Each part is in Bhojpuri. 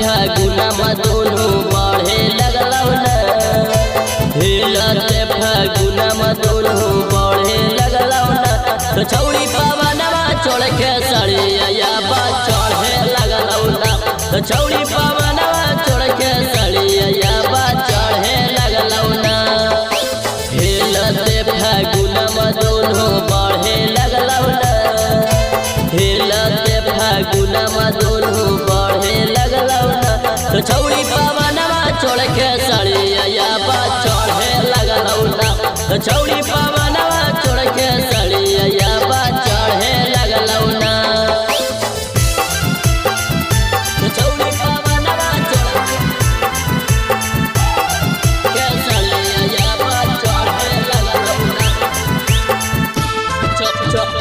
फागुनमा दोनों बढ़े लगलौ न हिलते फागुनमा दोनों बढ़े लगलौ न तो छौड़ी पवनवा छोड़ के सड़िया बा चढ़े लगलौ न तो छौड़ी पवनवा छोड़ के सड़िया बा चढ़े लगलौ न हिलते फागुनमा दोनों बढ़े लगलौ न हिलते फागुनमा दोनों बढ़े लगलौ न तो छौड़ी पवनवा छोड़ के सड़िया बा चढ़े लगलौ न तो छौड़ी पवनवा छोड़ के सड़िया बा चढ़े लगलौ न तो छौड़ी पवनवा छोड़ के सड़िया बा चढ़े लगलौ न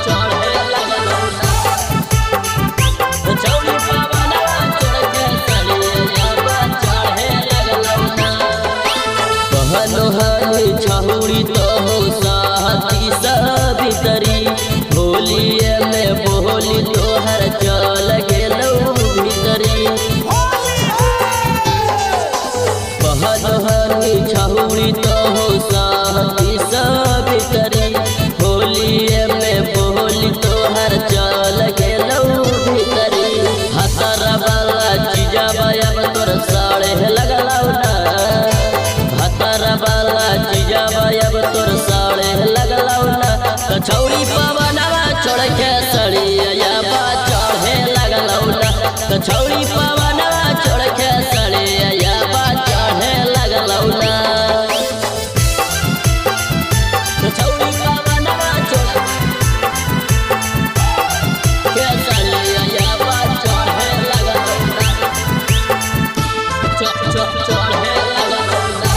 चढ़े लगलौ न तो छौड़ी पवनवा छोड़ के सड़िया बा चढ़े लगलौ न कहनो हनी छौड़ी तो साथी सब भीतरी होलिए में बोली तोहर चल गेलौ भीतरी कहनो हनी छौड़ी तो साथी सब भीतरी होलिए में बोली तोहर चल गेलौ भीतरी हसर वाला चीजा अब तोर साड़े लगलौ न हसर वाला चीजा अब तोर साड़े लगलौ न तो छौड़ी पवनवा छोड़ के सड़िया बा चढ़े लगलौ न तो छौड़ी पवनवा छोड़ के सड़िया बा चढ़े लगलौ न तो छौड़ी पवनवा छोड़ के सड़िया बा चढ़े लगलौ न चढ़े लगलौ न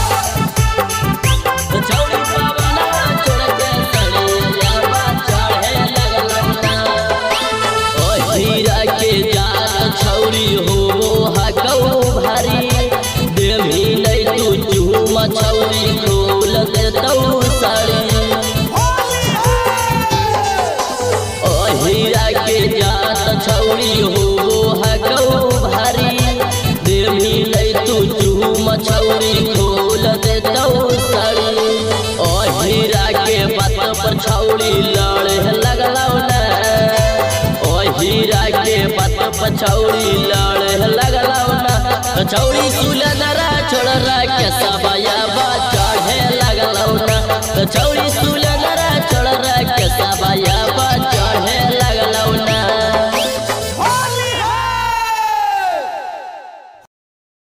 तो छौड़ी पवनवा छोड़ के सड़िया बा चढ़े लगलौ न ओ हीरा के जात छौड़ी हो हकौ भारी देवी नहीं तू चूम छौड़ी खोल देतौ साड़ी ओ हीरा के जात छौड़ी हो हकौ भारी देवी नहीं तू चूम छौड़ी खोल देतौ साड़ी ओ हीरा के बात पर छौड़ी लड़े लगलौ न ओ हीरा के बात पर छौड़ी लड़े लगलौ न तो छौड़ी सुलनरा छोड़ के सबया बा चढ़े लगलौ न तो छौड़ी